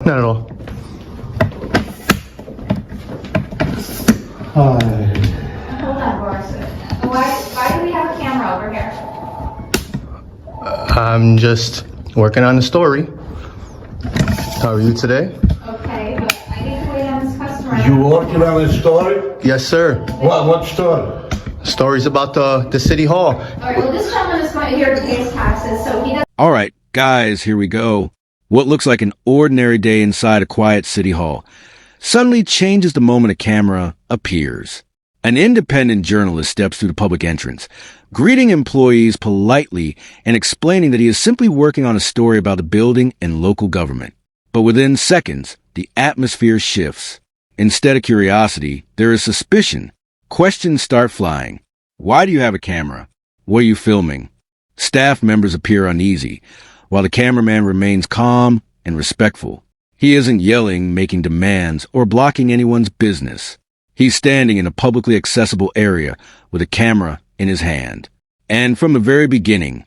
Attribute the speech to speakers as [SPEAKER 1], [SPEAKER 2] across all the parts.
[SPEAKER 1] Not at all.
[SPEAKER 2] Hold on, Boris. Why do we have a camera over here?
[SPEAKER 1] I'm just working on the story. How are you today?
[SPEAKER 2] Okay, but I need to wait on this customer.
[SPEAKER 3] You working on a story?
[SPEAKER 1] Yes, sir.
[SPEAKER 3] What story?
[SPEAKER 1] Stories about the city hall.
[SPEAKER 2] All right, well, this gentleman is not here to pay his taxes, so he doesn't.
[SPEAKER 4] All right, guys, here we go. What looks like an ordinary day inside a quiet city hall suddenly changes the moment a camera appears. An independent journalist steps through the public entrance, greeting employees politely and explaining that he is simply working on a story about the building and local government. But within seconds, the atmosphere shifts. Instead of curiosity, there is suspicion. Questions start flying. Why do you have a camera? What are you filming? Staff members appear uneasy, while the cameraman remains calm and respectful. He isn't yelling, making demands, or blocking anyone's business. He's standing in a publicly accessible area with a camera in his hand. And from the very beginning,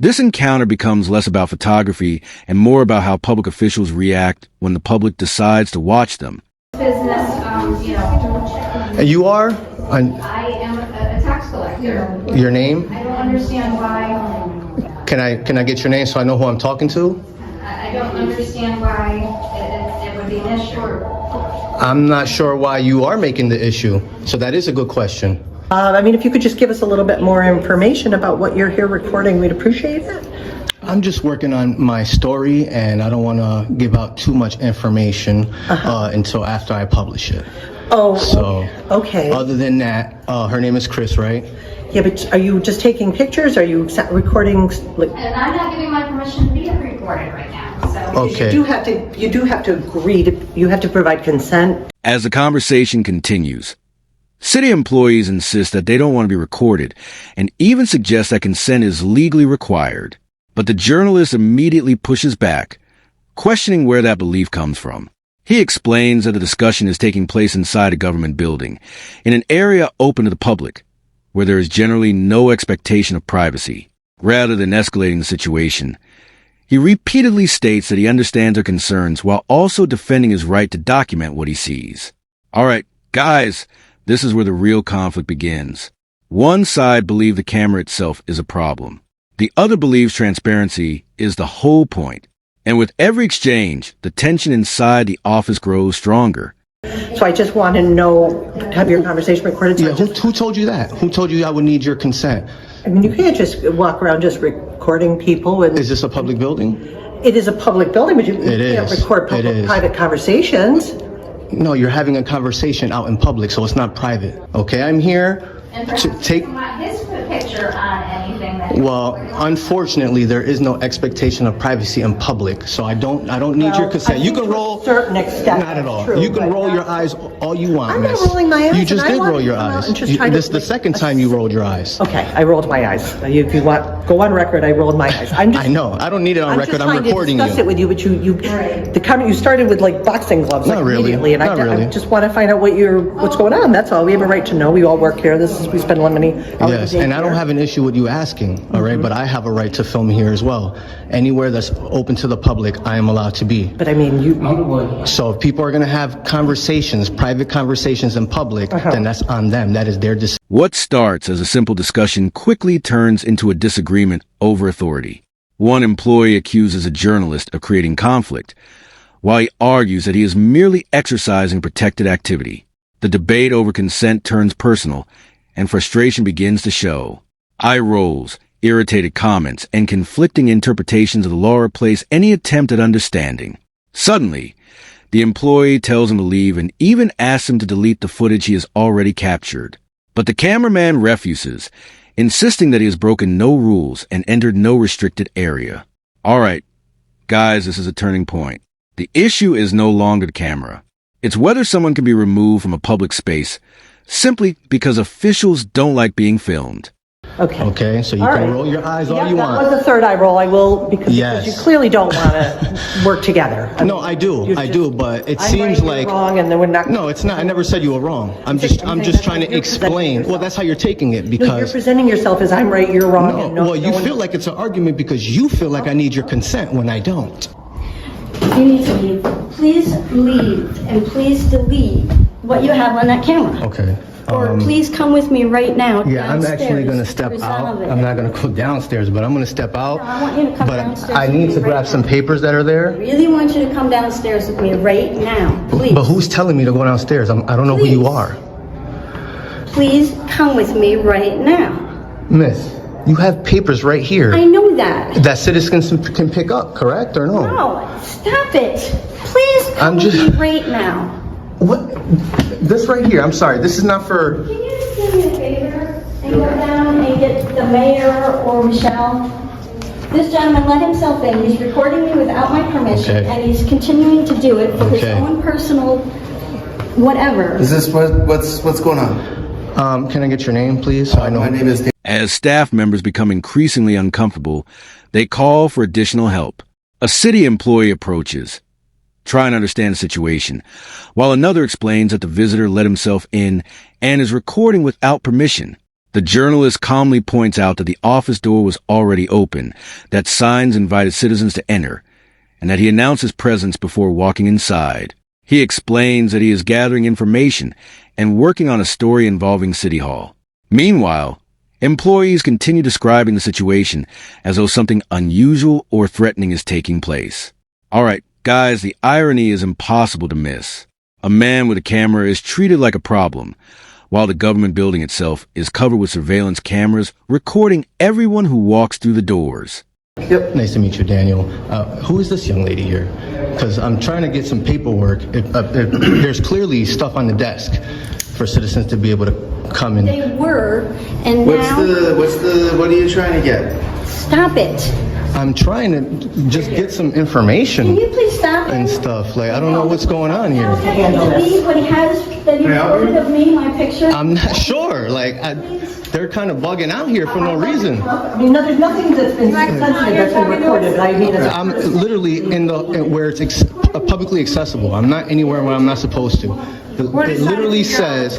[SPEAKER 4] this encounter becomes less about photography and more about how public officials react when the public decides to watch them.
[SPEAKER 2] Business,
[SPEAKER 1] And you are?
[SPEAKER 2] I am a tax collector.
[SPEAKER 1] Your name?
[SPEAKER 2] I don't understand why.
[SPEAKER 1] Can I get your name so I know who I'm talking to?
[SPEAKER 2] I don't understand why it would be an issue.
[SPEAKER 1] I'm not sure why you are making the issue. So that is a good question.
[SPEAKER 5] If you could just give us a little bit more information about what you're here recording, we'd appreciate it.
[SPEAKER 1] I'm just working on my story, and I don't want to give out too much information until after I publish it.
[SPEAKER 5] Oh,
[SPEAKER 1] So,
[SPEAKER 5] okay.
[SPEAKER 1] Other than that, her name is Chris, right?
[SPEAKER 5] Yeah, but are you just taking pictures? Are you recording? Like,
[SPEAKER 2] And I'm not giving my permission to be recorded right now, so.
[SPEAKER 1] Okay.
[SPEAKER 5] you do have to agree to. You have to provide consent.
[SPEAKER 4] As the conversation continues, city employees insist that they don't want to be recorded and even suggest that consent is legally required. But the journalist immediately pushes back, questioning where that belief comes from. He explains that the discussion is taking place inside a government building, in an area open to the public, where there is generally no expectation of privacy. Rather than escalating the situation, he repeatedly states that he understands their concerns while also defending his right to document what he sees. All right, guys, this is where the real conflict begins. One side believes the camera itself is a problem. The other believes transparency is the whole point. And with every exchange, the tension inside the office grows stronger.
[SPEAKER 5] So I just want to know, have your conversation recorded. So
[SPEAKER 1] Yeah, who told you that? Who told you I would need your consent?
[SPEAKER 5] you can't just walk around just recording people. And
[SPEAKER 1] Is this a public building?
[SPEAKER 5] it is a public building, but you
[SPEAKER 1] It
[SPEAKER 5] can't
[SPEAKER 1] is.
[SPEAKER 5] record
[SPEAKER 1] It is.
[SPEAKER 5] private conversations.
[SPEAKER 1] No, you're having a conversation out in public, so it's not private. Okay, I'm here
[SPEAKER 2] And
[SPEAKER 1] to
[SPEAKER 2] perhaps
[SPEAKER 1] take...
[SPEAKER 2] you want his picture on anything that.
[SPEAKER 1] Well, unfortunately, there is no expectation of privacy in public, so I don't need your consent. You can roll...
[SPEAKER 5] To a certain extent.
[SPEAKER 1] Not at all.
[SPEAKER 5] True,
[SPEAKER 1] You can
[SPEAKER 5] but
[SPEAKER 1] roll your eyes all you want,
[SPEAKER 5] I'm not
[SPEAKER 1] miss.
[SPEAKER 5] rolling my eyes,
[SPEAKER 1] You
[SPEAKER 5] and
[SPEAKER 1] just
[SPEAKER 5] I
[SPEAKER 1] did
[SPEAKER 5] wanted
[SPEAKER 1] roll your
[SPEAKER 5] to come out
[SPEAKER 1] eyes.
[SPEAKER 5] and just try to,
[SPEAKER 1] This is the second time you rolled your eyes.
[SPEAKER 5] Okay, I rolled my eyes. If you want, go on record, I rolled my eyes. I'm just,
[SPEAKER 1] I know. I don't need it on record. I'm recording
[SPEAKER 5] I'm just trying to discuss
[SPEAKER 1] you.
[SPEAKER 5] it with you, but the comment you started with like boxing gloves,
[SPEAKER 1] Not
[SPEAKER 5] like
[SPEAKER 1] really.
[SPEAKER 5] immediately, and
[SPEAKER 1] Not really.
[SPEAKER 5] I just want to find out what's going on. That's all. We have a right to know. We all work here. We spend many hours
[SPEAKER 1] Yes,
[SPEAKER 5] a day
[SPEAKER 1] and I don't
[SPEAKER 5] here.
[SPEAKER 1] have an issue with you asking, all right? But I have a right to film here as well. Anywhere that's open to the public, I am allowed to be.
[SPEAKER 5] But I mean,
[SPEAKER 1] So if people are going to have conversations, private conversations in public, then that's on them. That is their decision.
[SPEAKER 4] What starts as a simple discussion quickly turns into a disagreement over authority. One employee accuses a journalist of creating conflict, while he argues that he is merely exercising protected activity. The debate over consent turns personal, and frustration begins to show. Eye rolls, irritated comments, and conflicting interpretations of the law replace any attempt at understanding. Suddenly, the employee tells him to leave and even asks him to delete the footage he has already captured. But the cameraman refuses, insisting that he has broken no rules and entered no restricted area. All right, guys, this is a turning point. The issue is no longer the camera. It's whether someone can be removed from a public space simply because officials don't like being filmed.
[SPEAKER 5] okay.
[SPEAKER 1] Okay, so you
[SPEAKER 5] All
[SPEAKER 1] can
[SPEAKER 5] right.
[SPEAKER 1] roll your eyes all
[SPEAKER 5] Yeah,
[SPEAKER 1] you
[SPEAKER 5] that
[SPEAKER 1] want.
[SPEAKER 5] was the third eye roll. I will because
[SPEAKER 1] Yes.
[SPEAKER 5] you clearly don't want to work together.
[SPEAKER 1] No, I do, but it
[SPEAKER 5] I'm
[SPEAKER 1] seems
[SPEAKER 5] right,
[SPEAKER 1] like...
[SPEAKER 5] you're wrong, and then we're not.
[SPEAKER 1] No, it's not. I never said you were wrong. I'm just trying to explain. Well, that's how you're taking it
[SPEAKER 5] No, you're
[SPEAKER 1] because...
[SPEAKER 5] presenting yourself as I'm right, you're wrong.
[SPEAKER 1] No,
[SPEAKER 5] and
[SPEAKER 1] well, you
[SPEAKER 5] one-
[SPEAKER 1] feel like it's an argument because you feel like I need your consent when I don't.
[SPEAKER 6] You need to leave. Please leave, and please delete what you have on that camera.
[SPEAKER 1] Okay.
[SPEAKER 6] Or please come with me right now.
[SPEAKER 1] Yeah, I'm actually going to step
[SPEAKER 6] downstairs
[SPEAKER 1] out.
[SPEAKER 6] resolve it.
[SPEAKER 1] I'm not going to go downstairs, but I'm going to step out.
[SPEAKER 6] No, I want you to come
[SPEAKER 1] but
[SPEAKER 6] downstairs
[SPEAKER 1] I
[SPEAKER 6] with
[SPEAKER 1] need
[SPEAKER 6] me
[SPEAKER 1] to
[SPEAKER 6] right
[SPEAKER 1] grab some
[SPEAKER 6] now.
[SPEAKER 1] papers that are
[SPEAKER 6] I
[SPEAKER 1] there.
[SPEAKER 6] really want you to come downstairs with me right now, please.
[SPEAKER 1] But who's telling me to go downstairs? I don't know who you
[SPEAKER 6] Please.
[SPEAKER 1] are.
[SPEAKER 6] Please come with me right now.
[SPEAKER 1] Miss, you have papers right here
[SPEAKER 6] I know that.
[SPEAKER 1] that citizens can pick up, correct or no?
[SPEAKER 6] No, stop it. Please come
[SPEAKER 1] I'm
[SPEAKER 6] with
[SPEAKER 1] just-
[SPEAKER 6] me right now.
[SPEAKER 1] What? This right here, I'm sorry, this is not for...
[SPEAKER 6] Can you just do me a favor and go down and get the mayor or Michelle? This gentleman let himself in. He's recording me without my permission,
[SPEAKER 1] Okay.
[SPEAKER 6] and he's continuing to do it for his
[SPEAKER 1] Okay.
[SPEAKER 6] own personal whatever.
[SPEAKER 7] Is this what's going on?
[SPEAKER 1] Can I get your name, please? So I know.
[SPEAKER 7] My name is Dan.
[SPEAKER 4] As staff members become increasingly uncomfortable, they call for additional help. A city employee approaches, trying to understand the situation, while another explains that the visitor let himself in and is recording without permission. The journalist calmly points out that the office door was already open, that signs invited citizens to enter, and that he announced his presence before walking inside. He explains that he is gathering information and working on a story involving City Hall. Meanwhile, employees continue describing the situation as though something unusual or threatening is taking place. All right, guys, the irony is impossible to miss. A man with a camera is treated like a problem, while the government building itself is covered with surveillance cameras recording everyone who walks through the doors.
[SPEAKER 1] Yep. Nice to meet you, Daniel. Who is this young lady here? Because I'm trying to get some paperwork. If there's clearly stuff on the desk for citizens to be able to come in.
[SPEAKER 6] They were, and
[SPEAKER 7] What are you trying to get?
[SPEAKER 6] Stop it.
[SPEAKER 1] I'm trying to just get some
[SPEAKER 6] Can
[SPEAKER 1] information
[SPEAKER 6] you please stop
[SPEAKER 1] and
[SPEAKER 6] him?
[SPEAKER 1] stuff. Like, I don't know what's going on here.
[SPEAKER 6] Delete what he has, that he recorded of me, my picture.
[SPEAKER 1] I'm not sure. Like, they're kind of bugging out here for no reason.
[SPEAKER 5] I mean, there's nothing that's been sensitive that's been recorded, but I mean, it's...
[SPEAKER 1] I'm literally where it's publicly accessible. I'm not anywhere where I'm not supposed to. It literally says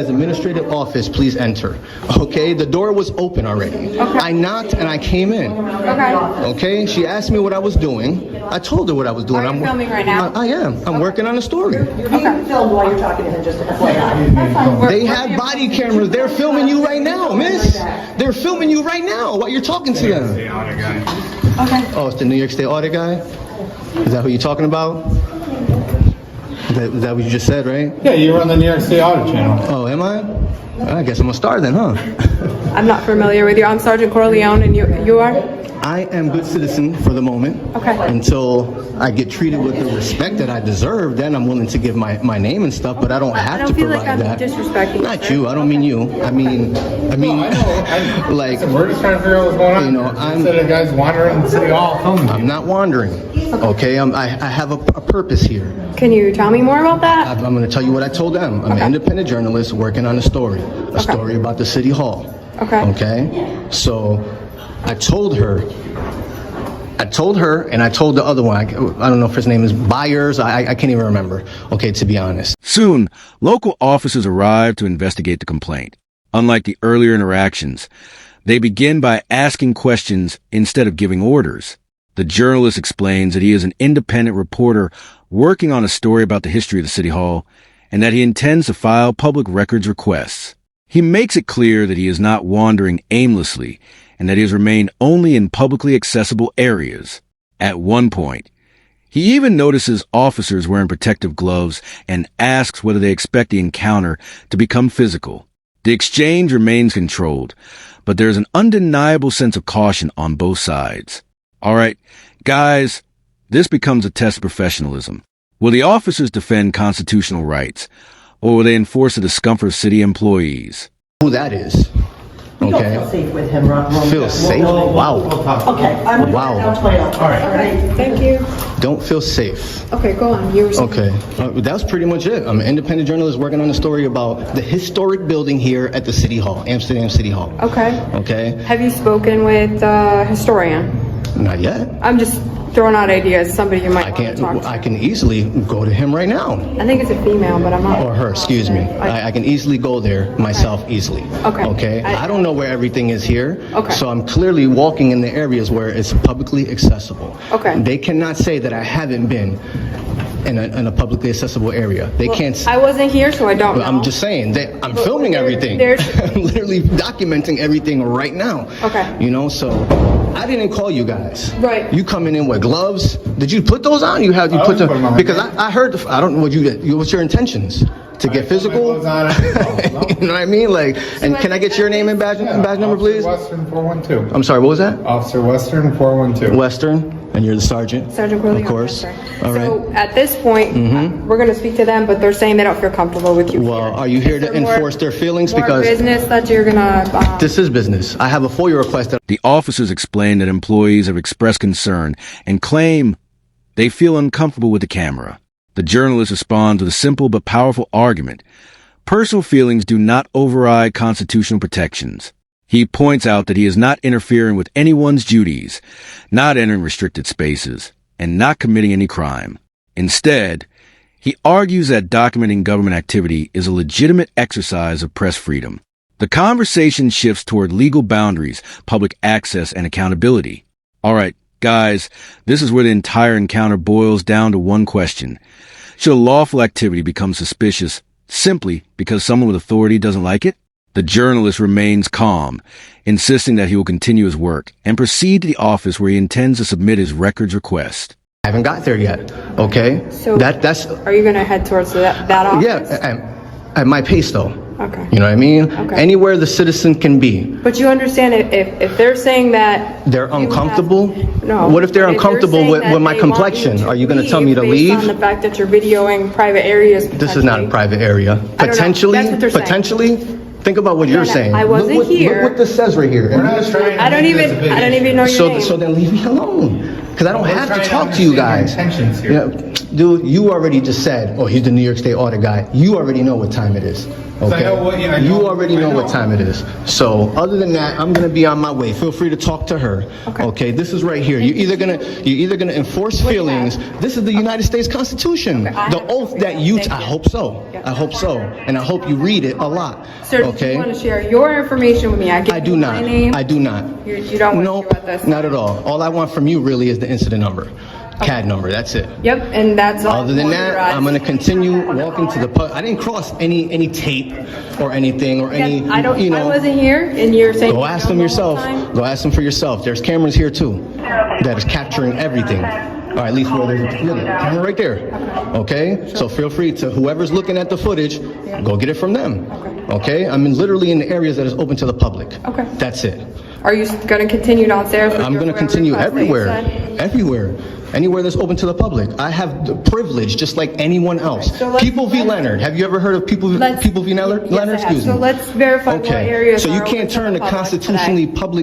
[SPEAKER 1] administrative office, please enter. Okay, the door was open already. I knocked and I came in. Okay, she asked me what I was doing. I told her what I was doing.
[SPEAKER 8] Are you filming right now?
[SPEAKER 1] I am. I'm working on a story.
[SPEAKER 5] You're being filmed while you're talking to him, just to FYI.
[SPEAKER 1] They have body cameras. They're filming you right now, miss. They're filming you right now while you're talking to them.
[SPEAKER 8] Okay.
[SPEAKER 1] Oh, it's the New York State Audit guy? Is that who you're talking about? Is that what you just said, right?
[SPEAKER 9] Yeah, you run the New York State Audit Channel.
[SPEAKER 1] Oh, am I? I guess I'm a star then, huh?
[SPEAKER 8] I'm not familiar with you. I'm Sergeant Corleone, and you are?
[SPEAKER 1] I am good citizen for the moment.
[SPEAKER 8] Okay.
[SPEAKER 1] Until I get treated with the respect that I deserve, then I'm willing to give my name and stuff, but I don't have to
[SPEAKER 8] feel
[SPEAKER 1] provide
[SPEAKER 8] like I'm
[SPEAKER 1] that.
[SPEAKER 8] disrespecting you,
[SPEAKER 1] Not
[SPEAKER 8] sir.
[SPEAKER 1] you, I don't mean you. I mean, like,
[SPEAKER 9] We're just trying to figure out what's going on.
[SPEAKER 1] You know,
[SPEAKER 9] Instead of guys wandering the city hall filming.
[SPEAKER 1] I'm not wandering, okay? I have a purpose here.
[SPEAKER 8] Can you tell me more about that?
[SPEAKER 1] I'm going to tell you what I told them. I'm an independent journalist working on a story about the city hall.
[SPEAKER 8] Okay.
[SPEAKER 1] Okay? So I told her, and I told the other one, I don't know if his name is Byers, I can't even remember, okay, to be honest.
[SPEAKER 4] Soon, local officers arrive to investigate the complaint. Unlike the earlier interactions, they begin by asking questions instead of giving orders. The journalist explains that he is an independent reporter working on a story about the history of the City Hall and that he intends to file public records requests. He makes it clear that he is not wandering aimlessly and that he has remained only in publicly accessible areas. At one point, he even notices officers wearing protective gloves and asks whether they expect the encounter to become physical. The exchange remains controlled, but there is an undeniable sense of caution on both sides. All right, guys, this becomes a test of professionalism. Will the officers defend constitutional rights, or will they enforce the discomfort of city employees?
[SPEAKER 1] Who that is,
[SPEAKER 5] You don't
[SPEAKER 1] okay?
[SPEAKER 5] feel safe with him, Ron.
[SPEAKER 1] Feel safe? Wow.
[SPEAKER 5] Okay, I'm gonna
[SPEAKER 1] Wow.
[SPEAKER 5] now play out. All right.
[SPEAKER 8] Thank you.
[SPEAKER 1] Don't feel safe.
[SPEAKER 8] Okay, go on. You were saying.
[SPEAKER 1] Okay, that was pretty much it. I'm an independent journalist working on a story about the historic building here at the City Hall, Amsterdam City Hall.
[SPEAKER 8] Okay.
[SPEAKER 1] Okay,
[SPEAKER 8] Have you spoken with the historian?
[SPEAKER 1] not yet.
[SPEAKER 8] I'm just throwing out ideas, somebody you might
[SPEAKER 1] I
[SPEAKER 8] want to
[SPEAKER 1] can't.
[SPEAKER 8] talk to.
[SPEAKER 1] I can easily go to him right now.
[SPEAKER 8] I think it's a female, but I'm not.
[SPEAKER 1] Or her, excuse me. I can easily go there myself easily.
[SPEAKER 8] Okay.
[SPEAKER 1] Okay? I don't know where everything is here.
[SPEAKER 8] Okay.
[SPEAKER 1] So I'm clearly walking in the areas where it's publicly accessible.
[SPEAKER 8] Okay.
[SPEAKER 1] They cannot say that I haven't been in a publicly accessible area. They can't.
[SPEAKER 8] I wasn't here, so I don't know.
[SPEAKER 1] I'm just saying that I'm filming everything. I'm literally documenting everything right now.
[SPEAKER 8] Okay.
[SPEAKER 1] You know, so I didn't call you guys.
[SPEAKER 8] Right.
[SPEAKER 1] You coming in with gloves? Did you put those on? You put
[SPEAKER 9] put them
[SPEAKER 1] them
[SPEAKER 9] on.
[SPEAKER 1] because I heard. I don't know what you. What's your intentions? To get physical?
[SPEAKER 9] Put my clothes on.
[SPEAKER 1] You know what I mean? Like, and can I get your name and badge number, please?
[SPEAKER 9] Officer Western 412.
[SPEAKER 1] I'm sorry. What was that?
[SPEAKER 9] Officer Western 412.
[SPEAKER 1] Western, and you're the sergeant.
[SPEAKER 8] Sergeant Corleone.
[SPEAKER 1] Of course.
[SPEAKER 8] Yes, sir.
[SPEAKER 1] All right.
[SPEAKER 8] So at this point, we're going to speak to them, but they're saying they don't feel comfortable with you.
[SPEAKER 1] Well,
[SPEAKER 8] here.
[SPEAKER 1] are you here
[SPEAKER 8] Is
[SPEAKER 1] to
[SPEAKER 8] there more-
[SPEAKER 1] enforce their feelings?
[SPEAKER 8] more
[SPEAKER 1] Because
[SPEAKER 8] business that you're going to...
[SPEAKER 1] this is business. I have a FOIA request that.
[SPEAKER 4] The officers explain that employees have expressed concern and claim they feel uncomfortable with the camera. The journalist responds with a simple but powerful argument. Personal feelings do not override constitutional protections. He points out that he is not interfering with anyone's duties, not entering restricted spaces, and not committing any crime. Instead, he argues that documenting government activity is a legitimate exercise of press freedom. The conversation shifts toward legal boundaries, public access, and accountability. All right, guys, this is where the entire encounter boils down to one question. Should a lawful activity become suspicious simply because someone with authority doesn't like it? The journalist remains calm, insisting that he will continue his work and proceed to the office where he intends to submit his records request.
[SPEAKER 1] I haven't got there yet. Okay.
[SPEAKER 8] So
[SPEAKER 1] that's.
[SPEAKER 8] Are you going to head towards that office?
[SPEAKER 1] Yeah. At my pace, though.
[SPEAKER 8] Okay.
[SPEAKER 1] You know what I mean?
[SPEAKER 8] Okay.
[SPEAKER 1] Anywhere the citizen can be.
[SPEAKER 8] But you understand if they're saying that...
[SPEAKER 1] They're
[SPEAKER 8] you have-
[SPEAKER 1] uncomfortable?
[SPEAKER 8] No.
[SPEAKER 1] What if they're
[SPEAKER 8] If
[SPEAKER 1] uncomfortable
[SPEAKER 8] saying
[SPEAKER 1] with
[SPEAKER 8] that
[SPEAKER 1] my
[SPEAKER 8] they want
[SPEAKER 1] complexion? Are you going to tell me to
[SPEAKER 8] based
[SPEAKER 1] leave?
[SPEAKER 8] on the fact that you're videoing private areas...
[SPEAKER 1] This is not a
[SPEAKER 8] potentially.
[SPEAKER 1] private area.
[SPEAKER 8] know.
[SPEAKER 1] Potentially,
[SPEAKER 8] That's what they're saying.
[SPEAKER 1] potentially. Think about what you're
[SPEAKER 8] no,
[SPEAKER 1] saying.
[SPEAKER 8] I wasn't
[SPEAKER 1] look
[SPEAKER 8] here.
[SPEAKER 1] Look what this says right here.
[SPEAKER 8] I don't even know your name.
[SPEAKER 1] So then leave me alone. Because I don't have to
[SPEAKER 9] trying to
[SPEAKER 1] talk to you guys.
[SPEAKER 9] understand your intentions here.
[SPEAKER 1] Yeah, dude, you already just said, oh, he's the New York State audit guy. You already know what time it is. Okay?
[SPEAKER 9] know what- yeah, I
[SPEAKER 1] you
[SPEAKER 9] know-
[SPEAKER 1] already know
[SPEAKER 9] I
[SPEAKER 1] what
[SPEAKER 9] know.
[SPEAKER 1] time it is. So other than that, I'm gonna be on my way. Feel free to talk to her. Okay, this is right here. You're either gonna enforce feelings. This is the United States Constitution.
[SPEAKER 8] I
[SPEAKER 1] The
[SPEAKER 8] have
[SPEAKER 1] oath that you
[SPEAKER 8] Thank you.
[SPEAKER 1] I hope so.
[SPEAKER 8] Yeah.
[SPEAKER 1] I hope so. And I hope you read it a lot.
[SPEAKER 8] Sir, do
[SPEAKER 1] Okay?
[SPEAKER 8] you want to share your information with me?
[SPEAKER 1] I do not.
[SPEAKER 8] My name.
[SPEAKER 1] I do not.
[SPEAKER 8] You don't want
[SPEAKER 1] Nope,
[SPEAKER 8] to do this?
[SPEAKER 1] not at all. All I want from you really is the incident number. CAD number, that's it.
[SPEAKER 8] Yep, and that's all.
[SPEAKER 1] Other than that, I'm going to continue walking to the pub. I didn't cross any tape or anything or any,
[SPEAKER 8] I
[SPEAKER 1] you know.
[SPEAKER 8] wasn't here, and you're saying...
[SPEAKER 1] Go
[SPEAKER 8] you
[SPEAKER 1] ask
[SPEAKER 8] know
[SPEAKER 1] them
[SPEAKER 8] the
[SPEAKER 1] yourself.
[SPEAKER 8] whole time?
[SPEAKER 1] Go ask them for yourself. There's cameras here too that is capturing everything. Or at least where there's a camera right there. Okay? So feel free to, whoever's looking at the footage, go get it from them. Okay? I'm literally in the areas that is open to the public.
[SPEAKER 8] Okay.
[SPEAKER 1] That's it.
[SPEAKER 8] Are you going to continue downstairs? with
[SPEAKER 1] I'm
[SPEAKER 8] your
[SPEAKER 1] going to
[SPEAKER 8] FOIA
[SPEAKER 1] continue
[SPEAKER 8] request that you
[SPEAKER 1] everywhere.
[SPEAKER 8] said?
[SPEAKER 1] Everywhere. Anywhere that's open to the public. I have the privilege just like anyone else.
[SPEAKER 8] So let's-
[SPEAKER 1] People v. Leonard. Have you ever heard of People v.
[SPEAKER 8] Let's-
[SPEAKER 1] Leonard?
[SPEAKER 8] Yes, I have.
[SPEAKER 1] Excuse me.
[SPEAKER 8] So let's verify what
[SPEAKER 1] Okay.
[SPEAKER 8] areas
[SPEAKER 1] So you
[SPEAKER 8] are open
[SPEAKER 1] can't
[SPEAKER 8] to
[SPEAKER 1] turn
[SPEAKER 8] the
[SPEAKER 1] a
[SPEAKER 8] public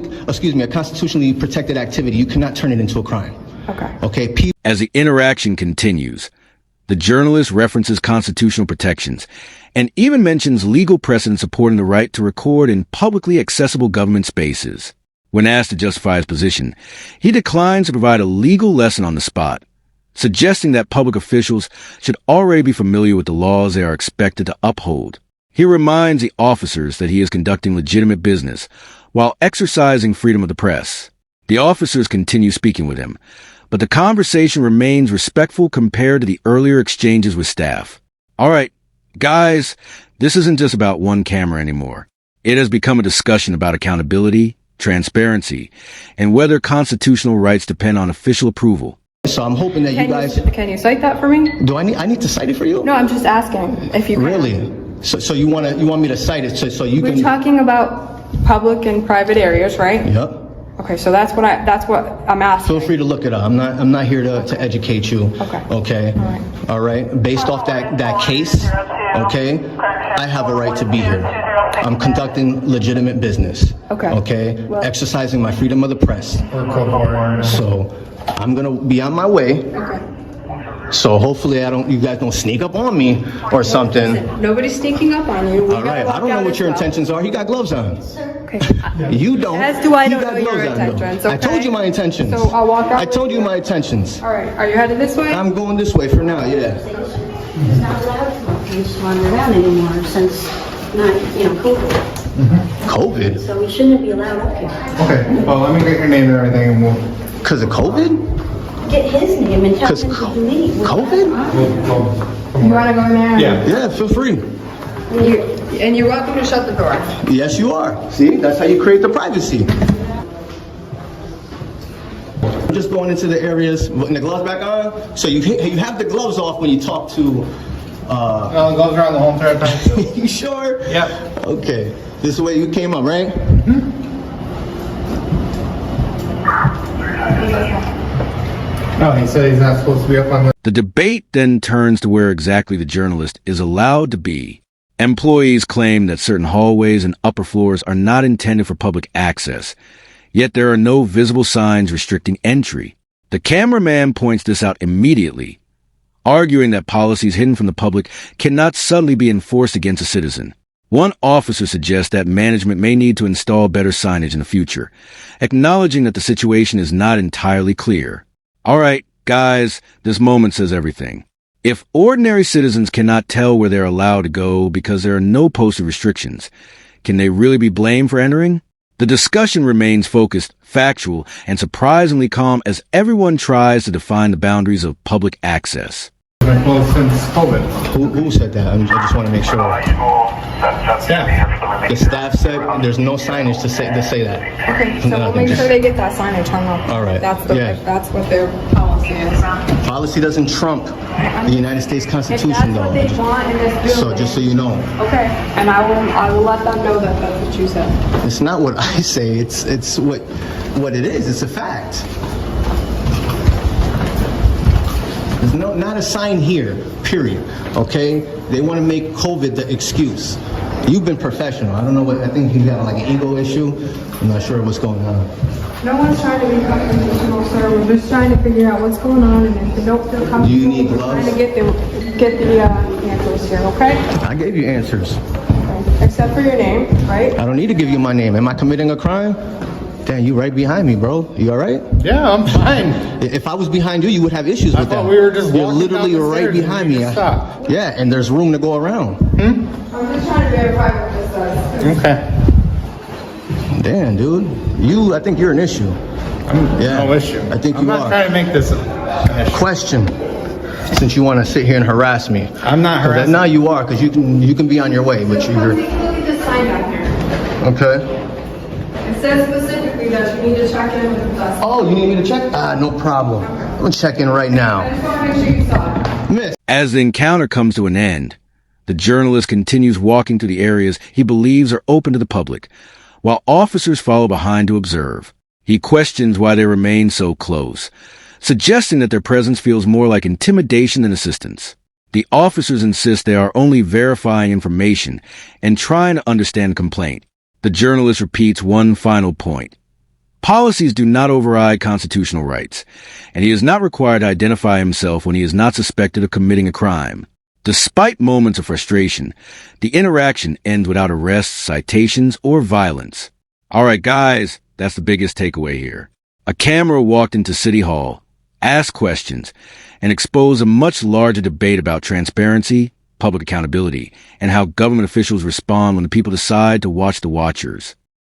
[SPEAKER 1] constitutionally a constitutionally protected activity. You cannot turn it into a crime.
[SPEAKER 8] Okay.
[SPEAKER 1] Okay.
[SPEAKER 4] As the interaction continues, the journalist references constitutional protections and even mentions legal precedent supporting the right to record in publicly accessible government spaces. When asked to justify his position, he declines to provide a legal lesson on the spot, suggesting that public officials should already be familiar with the laws they are expected to uphold. He reminds the officers that he is conducting legitimate business while exercising freedom of the press. The officers continue speaking with him, but the conversation remains respectful compared to the earlier exchanges with staff. All right, guys, this isn't just about one camera anymore. It has become a discussion about accountability, transparency, and whether constitutional rights depend on official approval.
[SPEAKER 1] So I'm hoping that you guys.
[SPEAKER 8] Can you cite that for me?
[SPEAKER 1] Do I need to cite it for you?
[SPEAKER 8] No, I'm just asking if you can.
[SPEAKER 1] Really? So you want me to cite it so you
[SPEAKER 8] We're
[SPEAKER 1] can.
[SPEAKER 8] talking about public and private areas, right?
[SPEAKER 1] Yep.
[SPEAKER 8] Okay, so that's what I'm asking.
[SPEAKER 1] Feel free to look it up. I'm not here to educate you.
[SPEAKER 8] Okay.
[SPEAKER 1] Okay.
[SPEAKER 8] All right.
[SPEAKER 1] All right. Based off that case, okay, I have a right to be here. I'm conducting legitimate business.
[SPEAKER 8] Okay.
[SPEAKER 1] Okay.
[SPEAKER 8] Well-
[SPEAKER 1] Exercising my freedom of the press.
[SPEAKER 9] Or co-partner.
[SPEAKER 1] So I'm gonna be on my way.
[SPEAKER 8] Okay.
[SPEAKER 1] So hopefully you guys don't sneak up on me or something.
[SPEAKER 8] Nobody's sneaking up on you. We
[SPEAKER 1] All
[SPEAKER 8] gotta
[SPEAKER 1] right,
[SPEAKER 8] walk
[SPEAKER 1] I don't know
[SPEAKER 8] out
[SPEAKER 1] what
[SPEAKER 8] as
[SPEAKER 1] your
[SPEAKER 8] well.
[SPEAKER 1] intentions are. He got gloves on.
[SPEAKER 8] Okay.
[SPEAKER 1] You don't.
[SPEAKER 8] As do I
[SPEAKER 1] He
[SPEAKER 8] don't
[SPEAKER 1] got
[SPEAKER 8] know your
[SPEAKER 1] gloves on, though.
[SPEAKER 8] intentions,
[SPEAKER 1] I told
[SPEAKER 8] okay?
[SPEAKER 1] you my intentions.
[SPEAKER 8] So I'll walk out
[SPEAKER 1] I
[SPEAKER 8] with
[SPEAKER 1] told you
[SPEAKER 8] you.
[SPEAKER 1] my intentions.
[SPEAKER 8] All right, are you headed this way?
[SPEAKER 1] I'm going this way for now, yeah.
[SPEAKER 6] He's not allowed to just wander around anymore since, COVID.
[SPEAKER 1] COVID?
[SPEAKER 6] So he shouldn't be allowed up here.
[SPEAKER 9] Okay, well, let me get your name and everything and we'll...
[SPEAKER 1] Because of COVID?
[SPEAKER 6] Get his name and tell
[SPEAKER 1] Because
[SPEAKER 6] him to leave.
[SPEAKER 1] COVID?
[SPEAKER 8] You wanna go in there?
[SPEAKER 9] Yeah.
[SPEAKER 1] Yeah, feel free.
[SPEAKER 8] And you're welcome to shut the door.
[SPEAKER 1] Yes, you are. See, that's how you create the privacy. I'm just going into the areas, putting the gloves back on. So you have the gloves off when you talk to,
[SPEAKER 9] Gloves are on the whole entire time.
[SPEAKER 1] you sure?
[SPEAKER 9] Yeah.
[SPEAKER 1] Okay. This is the way you came up, right?
[SPEAKER 9] No, he said he's not supposed to be up on the...
[SPEAKER 4] The debate then turns to where exactly the journalist is allowed to be. Employees claim that certain hallways and upper floors are not intended for public access, yet there are no visible signs restricting entry. The cameraman points this out immediately, arguing that policies hidden from the public cannot suddenly be enforced against a citizen. One officer suggests that management may need to install better signage in the future, acknowledging that the situation is not entirely clear. All right, guys, this moment says everything. If ordinary citizens cannot tell where they're allowed to go because there are no posted restrictions, can they really be blamed for entering? The discussion remains focused, factual, and surprisingly calm as everyone tries to define the boundaries of public access.
[SPEAKER 9] Been closed since COVID.
[SPEAKER 1] Who said that? I just want to make sure.
[SPEAKER 9] Yeah.
[SPEAKER 1] The staff said there's no signage to say that.
[SPEAKER 8] Okay, so we'll make sure they get that signage hung up.
[SPEAKER 1] All right,
[SPEAKER 8] That's
[SPEAKER 1] yeah.
[SPEAKER 8] that's what their policy is.
[SPEAKER 1] Policy doesn't trump the United States
[SPEAKER 8] If
[SPEAKER 1] Constitution,
[SPEAKER 8] that's
[SPEAKER 1] though.
[SPEAKER 8] what they want in this building.
[SPEAKER 1] So just so you know,
[SPEAKER 8] Okay, and I will let them know that that's what you said.
[SPEAKER 1] it's not what I say. It's what it is. It's a fact. There's not a sign here. Period. Okay. They want to make COVID the excuse. You've been professional. I don't know what. I think you got like an ego issue. I'm not sure what's going on.
[SPEAKER 8] No one's trying to be confrontational, sir. We're just trying to figure out what's going on, and if they don't feel comfortable,
[SPEAKER 1] Do you need
[SPEAKER 8] we're
[SPEAKER 1] gloves?
[SPEAKER 8] trying to get the answers here, okay?
[SPEAKER 1] I gave you answers.
[SPEAKER 8] Okay. Except for your name, right?
[SPEAKER 1] I don't need to give you my name. Am I committing a crime? Damn, you right behind me, bro. You all right?
[SPEAKER 9] Yeah, I'm fine.
[SPEAKER 1] If I was behind you, you would have issues with that.
[SPEAKER 9] thought we were just
[SPEAKER 1] You're
[SPEAKER 9] walking
[SPEAKER 1] literally
[SPEAKER 9] down the
[SPEAKER 1] right
[SPEAKER 9] stairs and
[SPEAKER 1] behind
[SPEAKER 9] we
[SPEAKER 1] me.
[SPEAKER 9] just stopped.
[SPEAKER 1] Yeah, and there's room to go around.
[SPEAKER 8] I'm just trying to verify what this says.
[SPEAKER 9] Okay.
[SPEAKER 1] Damn, dude. I think you're an issue. Yeah,
[SPEAKER 9] No issue.
[SPEAKER 1] I think
[SPEAKER 9] I'm
[SPEAKER 1] you
[SPEAKER 9] not
[SPEAKER 1] are.
[SPEAKER 9] trying to make this an issue.
[SPEAKER 1] Question. Since you want to sit here and harass me.
[SPEAKER 9] I'm not harassing.
[SPEAKER 1] Now you are, because you can be on your way, but
[SPEAKER 8] So
[SPEAKER 1] you're...
[SPEAKER 8] come take a look at this sign back here.
[SPEAKER 1] Okay.
[SPEAKER 8] It says specifically that you need to check in with us.
[SPEAKER 1] Oh, you need me to check? No problem. I'm going to check in right
[SPEAKER 8] I
[SPEAKER 1] now.
[SPEAKER 8] just want to make sure you saw it.
[SPEAKER 1] Miss.
[SPEAKER 4] As the encounter comes to an end, the journalist continues walking to the areas he believes are open to the public, while officers follow behind to observe. He questions why they remain so close, suggesting that their presence feels more like intimidation than assistance. The officers insist they are only verifying information and trying to understand the complaint. The journalist repeats one final point. Policies do not override constitutional rights, and he is not required to identify himself when he is not suspected of committing a crime. Despite moments of frustration, the interaction ends without arrests, citations, or violence. All right, guys, that's the biggest takeaway here. A camera walked into City Hall, asked questions, and exposed a much larger debate about transparency, public accountability, and how government officials respond when the people decide to watch the watchers.